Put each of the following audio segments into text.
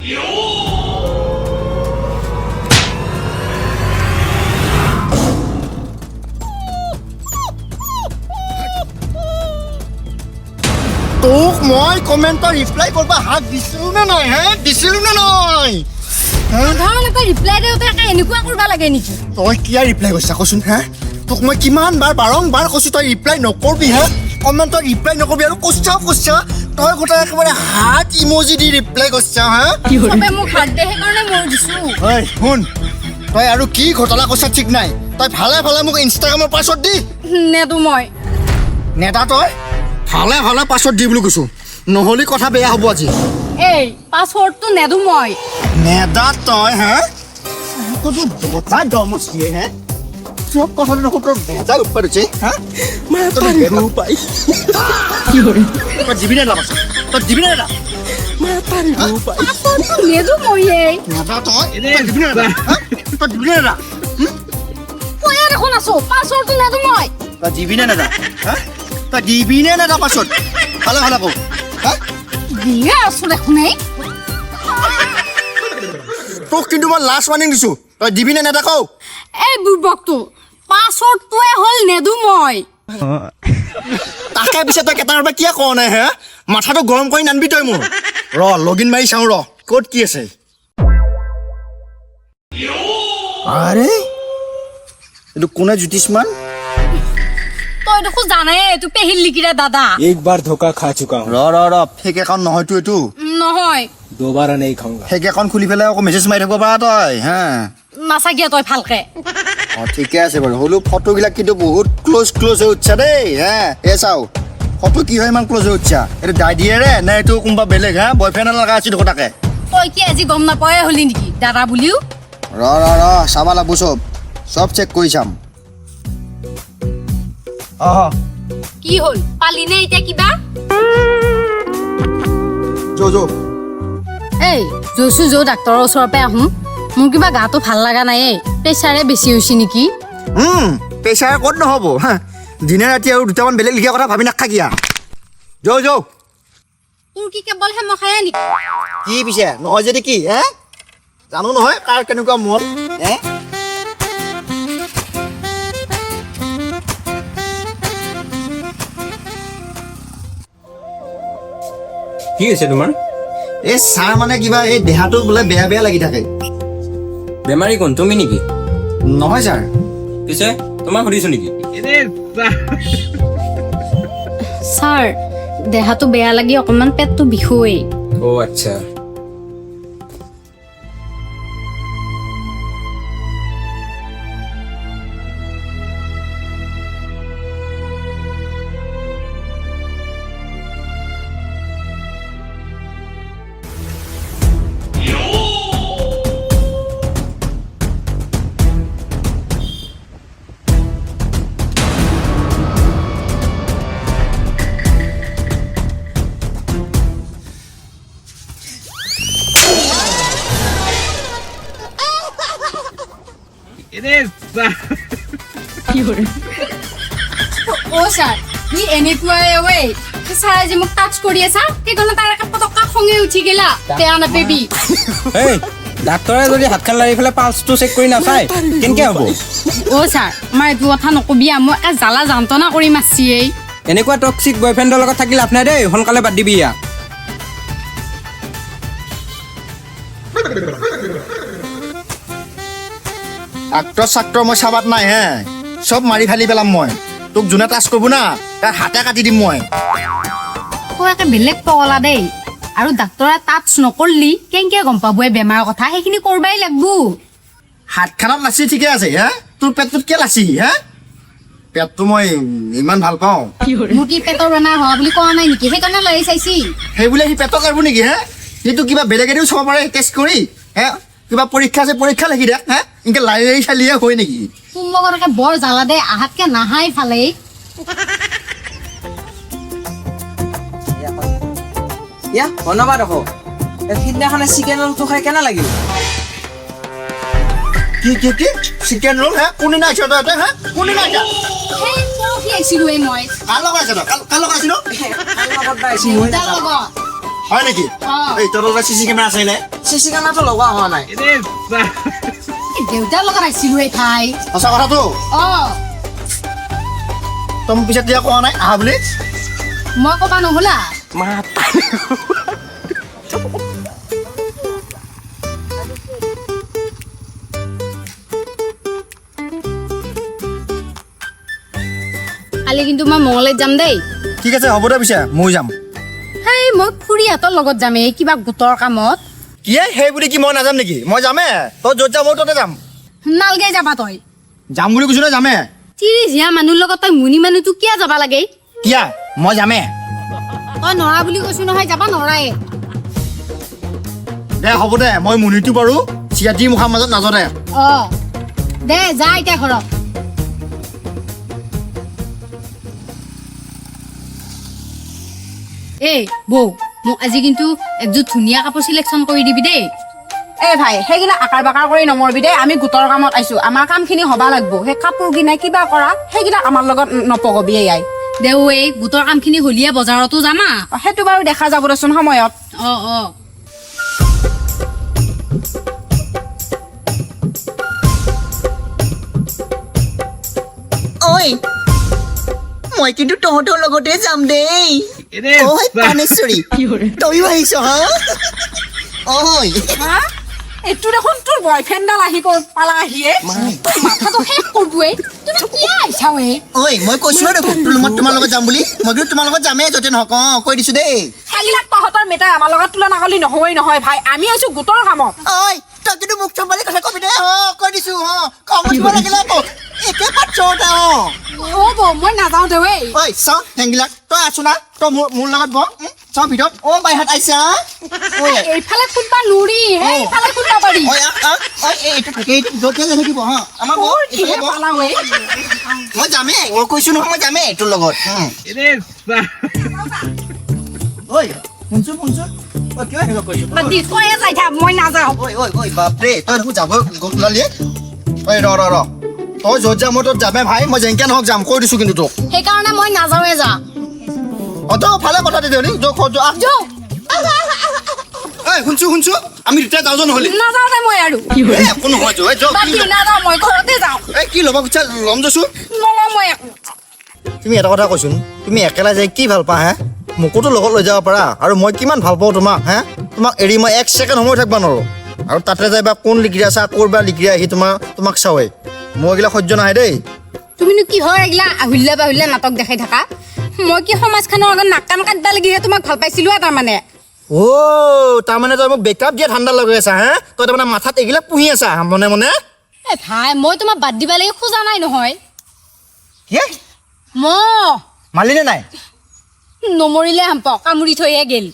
তোক মই কমেন্টৰ ৰিপ্লাই কৰবা হাত দিছিলো না নাই হে দিছিলো না নাই সাধাৰণতে ৰিপ্লাই দিওঁতে এনেকুৱা কৰিব লাগে নেকি তই কিয় ৰিপ্লাই কৰিছা কচোন হে তোক মই কিমান বাৰ বাৰংবাৰ কৈছো তই ৰিপ্লাই নকৰবি হে কমেন্টৰ ৰিপ্লাই নকৰবি আৰু কৈছা তই গোটেই একেবাৰে হাত ইমোজি দি ৰিপ্লাই কৰিছা হা চবে মোক হাত দিয়ে সেইকাৰণে মই দিছো ঐ শুন তই আৰু কি ঘটনা কৈছা ঠিক নাই তই ভালে ভালে মোক ইনষ্টাগ্ৰামৰ পাছৱৰ্ড দি নেদো মই নেদা তই ভালে ভালে পাছৱৰ্ড দি বুলি কৈছো নহ'লে কথা বেয়া হ'ব আজি এই পাছৱৰ্ডটো নেদো মই নেদা তই হা তোৰ কথা দমস্তিয়ে হে সব কথা নকো তোৰ বেজা উৎপাদিছে হা মই তোৰ বেগু পাই কি কৰে তই দিবিনে না তই দিবিনে না মই পাৰিব পাই পাছৱৰ্ডটো নেদো মই এই নেদা তই দিবিনে না তই দিবিনে না মই আৰু কোন আছো পাছৱৰ্ডটো নেদো মই তই দিবিনে না হা তই দিবিনে না পাছৱৰ্ড ভালে ভালে কও হা দিয়ে আছো দেখোন এই তোক কিন্তু মই লাষ্ট ৱাৰ্নিং দিছো তই দিবিনে না কও এই বুবকটো পাছৱৰ্ডটোৱে হ'ল নেদো মই তাকে পিছে তই কেটাৰ পৰা কিয় কোৱা নাই হে মাথাটো গৰম কৰি নানবি তই মোৰ লগিন মাৰি চাওঁ ক'ত কি আছে আৰে এইটো কোনে জ্যোতিষমান তই দেখো জানাই এইটো পেহিল লিখিৰে দাদা एक बार धोखा खा चुका हूँ ফেক একাউণ্ট নহয়তো এইটো নহয় दोबारा नहीं खाऊंगा ফেক একাউণ্ট খুলি পেলাই আকৌ মেছেজ মাৰি থাকিব পাৰা তই হা নাচাকিয়া তই ভালকে ঠিকে আছে বাৰু হ'লেও ফটোবিলাক কিন্তু বহুত ক্ল'জ হৈ উঠছা দেই হা চাওঁ ফটো কি হয় ইমান ক্ল'জ হৈ উঠছা এইটো দাইডিয়েৰে নে এইটো কোনোবা বেলেগ হা বয়ফ্ৰেণ্ড লগা আছিল দেখো তাকে তই কি আজি গম নাপায়ে হলি নেকি দাদা বুলিও চাবা লাগব চব চেক কৰি চাম কি হ'ল পালি নে এতিয়া কিবা এই জৈছো ডাক্তৰৰ ওচৰৰ পৰা আহোঁ মোৰ কিবা গাটো ভাল লগা নাই প্ৰেছাৰে বেছি হৈছে নেকি প্ৰেছাৰ ক'ত নহ'ব হা দিনে ৰাতি আৰু দুটামান বেলেগ লিখা কথা ভাবি নাখাকিয়া তোৰ কি কেৱল হেম খায় নেকি কি পিছে নহয় যদি কি হে জানো নহয় কাৰ কেনেকুৱা মন হে কি হৈছে তোমাৰ এই ছাৰ মানে কিবা এই দেহাটো বোলে বেয়া বেয়া লাগি থাকে বেমাৰী কোন তুমি নেকি নহয় ছাৰ পিছে তোমাক সুধিছো নেকি ছাৰ দেহাটো বেয়া লাগি অকণমান পেটটো বিষুৱেই অ আচ্ছা অ ছাৰ ই এনেকুৱাই ছাৰ আজি মোক টাচ কৰি আছা সেইকাৰণে তাৰ পটককা খঙে উঠি গেলা বেয়া নাপাবি এই ডাক্তৰে যদি হাতখন লাগি পেলাই পালছটো চেক কৰি নাচায় কেনেকৈ হ'ব অ ছাৰ আমাৰ এইটো কথা নকবি মই জ্বালা যন্ত্ৰণা কৰি মাৰছি এনেকুৱা টক্সিক বয়ফ্ৰেণ্ডৰ লগত থাকি লাভ নাই দেই সোনকালে বাদ দিবি ইয়া ডাক্তৰ মই চাবাত নাই হে চব মাৰি ফালি পেলাম মই তোক যোনে টাচ কৰিব না তাৰ হাতে কাটি দিম মই একে বেলেগ পগলা দেই আৰু ডাক্তৰে টাচ নকৰলি কেনেকৈ গম পাব এই বেমাৰৰ কথা সেইখিনি কৰবাই লাগব হাতখনত লাচি ঠিকে আছে হে তোৰ পেটটোত কিয় লাচি হে পেটটো মই ইমান ভাল পাওঁ মোৰ কি পেটৰ বেমাৰ হোৱা বুলি কোৱা নাই নেকি সেইকাৰণে লৈ চাইছি সেই বোলে সি পেটৰ কাঢ়ব নেকি হে সিটো কিবা বেলেগেদিও চাব পাৰে টেষ্ট কৰি হে কিবা পৰীক্ষা আছে পৰীক্ষা লিখি দে হে এনেকৈ লাৰি চালিয়ে হয় নেকি তোৰ লগত বৰ জ্বালা দে আহাতকে নাহাই ফালে ধন্যবাদ আকৌ সিদিনাখনে চিকেন ৰলটো খাই কেনে লাগিল কি চিকেন ৰোল হে কোনদিনা আহিছ তই হে কোনদিনা আহিছ আহিছিলো মই কাৰ লগত আহিছ কাৰ লগত আহিছ হয় নেকি এই তোৰ চিচি কেমেৰা আছে নে চিচি কেমেৰাটো লগোৱা হোৱা নাই দেউতাৰ লগত আহিছিলো এই ঠাই সঁচা কথাটো তই মোক পিছত দিয়া কোৱা নাই আহা বুলি মই ক'বা নহ'লা কালি কিন্তু মই মঙলদৈত যাম দেই ঠিক আছে হ'ব দে পিছে মই যাম হেই মই খুৰীহঁতৰ লগত যামেই কিবা গোটৰ কামত কি সেই বুলি কি মই নাযাম নেকি মই যামে তই য'ত যাম মই ততে যাম নালগে যাবা তই যাম বুলি কৈছো নহয় যামে তিৰিজিয়া মানুহৰ লগত তই মুনি মানুহটো কিয় যাবা লাগে কিয়া মই যামে তই নৰা বুলি কৈছো নহয় যাবা নৰাই দে হ'ব দে মই মুনিটো পাৰো চিয়াতি মুখাৰ মাজত নাজতে দে যা এতিয়া ঘৰত এই বৌ মোক আজি কিন্তু একযোৰ ধুনীয়া কাপোৰ চিলেকশ্যন কৰি দিবি দেই এই ভাই সেইগিলা আকাৰ বাকাৰ কৰি নমৰবি দেই আমি গোটৰ কামত আহিছো আমাৰ কামখিনি হবা লাগব সেই কাপোৰ কিনাই কিবা কৰা সেইগিলা আমাৰ লগত নপগবি এই দেও এই গোটৰ কামখিনি হলিয়ে বজাৰতো যামা সেইটো বাৰু দেখা যাব দেচোন সময়ত ঐ মই কিন্তু তহঁতৰ লগতে যাম দেই ঐ পানেশ্বৰী তইও আহিছ হা ঐ এইটো দেখোন তোৰ বয়ফ্ৰেণ্ডডাল আহি পালা আহিয়ে মাথাটো শেষ কৰবই তুমি কি আহিছা ঐ মই কৈছো দেখোন তোমাৰ লগত যাম বুলি মই কিন্তু তোমাৰ লগত যামেই য'তে নহওক কৈ দিছো দেই সেইগিলাক তহঁতৰ মেটাই আমাৰ লগত তুলনা কৰিলি নহয়েই নহয় ভাই আমি আহিছো গোটৰ কামত ঐ তই কিন্তু মোক চম্ভালি কথা কবি দেই কৈ দিছো কম দিব লাগিলে আকৌ একে পাত্ৰ বৌ মই নাযাওঁ দেও এই ঐ চাওঁ হেংগিলাক তই আছো না তই মোৰ লগত বহ চাওঁ ভিতৰত বাইহাত আহিছা এইফালে কোনবা নুৰি এইফালে কোনবা পাৰি এইটো থাকে এইটো য'তে থাকিব আমাৰ মই যামেই মই কৈছো নহয় মই যামেই তোৰ লগত ঐ শুনছো কিয় এনেকুৱা কৰিছ মই নাযাওঁ ঐ বাপৰে তই দেখোন যাব ওলালি ঐ ৰ তই য'ত যাম মই তত যামে ভাই মই যেনেকে নহওক যাম কৈ দিছো কিন্তু তোক সেইকাৰণে মই নাযাওঁৱে যা তই ভালে কথা দি দিলি শুনছো আমি দুটা যাওঁ নহ'লি নাযাওঁ দে মই আৰু একো নহয় নাযাওঁ মই ঘৰতে যাওঁ কি ল'ব খুজিছা ল'ম যছো নলওঁ মই একো তুমি এটা কথা কৈছোন তুমি একেলা যাই কি ভাল পা হে মোকোতো লগত লৈ যাব পাৰা আৰু মই কিমান ভাল পাওঁ তোমাক হে তোমাক এৰি মই এক ছেকেণ্ড সময় থাকিব নোৱাৰো আৰু তাতে যাইবা কোন লিকিৰা চা ক'ৰবা লিকিৰা আহি তোমাক চাওঁৱে মই এইগিলা সহ্য নাহে দেই তুমিনো কি হয় এইগিলা আহুল্লা বাহুল্লা নাটক দেখাই থাকা মই কি সমাজখনৰ আগত নাক কাণ কাটবা লাগিহে তোমাক ভাল পাইছিলো তাৰমানে তাৰমানে তই মোক বেকআপ দিয়া ঠাণ্ডা লগাই আছা হে তই তাৰমানে মাথাত এইগিলা পুহি আছা মনে মনে ভাই মই তোমাক বাদ দিবা লাগে খোজা নাই নহয় মালিনে নাই নমৰিলে হাম্প কামুৰি থৈয়ে গেল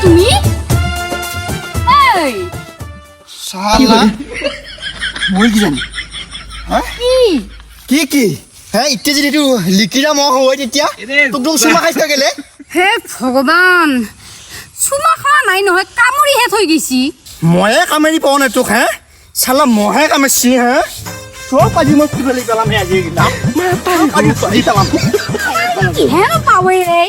তুমি মই কি জানি কি হে এতিয়া যদি এইটো লিকিৰা মহ হয় তেতিয়া তোক চুমা খাই থৈ গেলে হে ভগৱান চুমা খোৱা নাই নহয় কামুৰিহে থৈ গৈছি ময়ে কামেৰি পাওঁ নাই তোক হে চালা মহে কামেছি হে চব আজি মই ফুলি পেলাম হে আজি কিহেনো পাৱে ৰে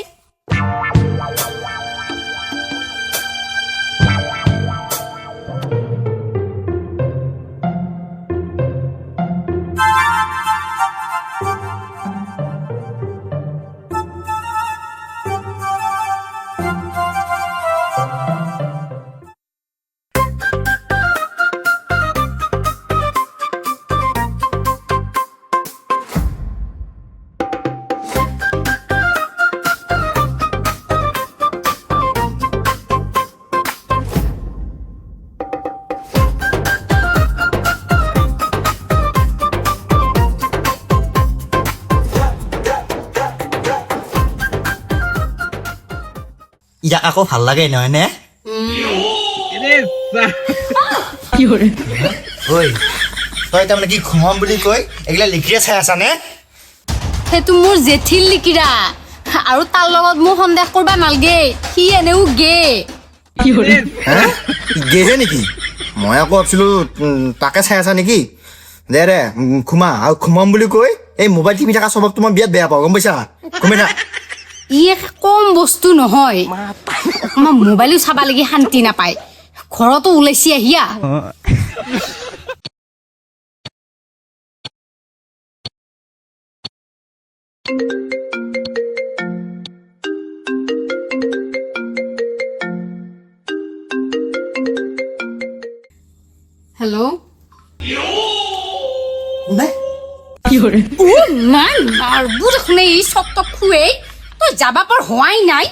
ইয়াক আকৌ ভাল লাগে নহয় নে ঐ তই তাৰমানে কি ঘুমাম বুলি কৈ এইগিলা লিখিৰে চাই আছা নে সেইটো মোৰ জেঠিৰ লিকিৰা আৰু তাৰ লগত মোৰ সন্দেহ কৰবা নালগে সি এনেও গে গেহে নেকি মই আকৌ ভাবিছিলোঁ তাকে চাই আছা নেকি দে খুমা আৰু খুমাম বুলি কৈ এই মোবাইল টিভি থকা স্বভাৱটো মই বিৰাট বেয়া পাওঁ গম পাইছা খুমি থাক ই একে কম বস্তু নহয় অকণমান মোবাইলো চাব লাগি শান্তি নাপায় ঘৰতো ওলাইছি আহিয়া হেল্ল' নাই নাই মাৰবো দেখোন এই চক টক খুৱেই তই যাবা পৰ হোৱাই নাই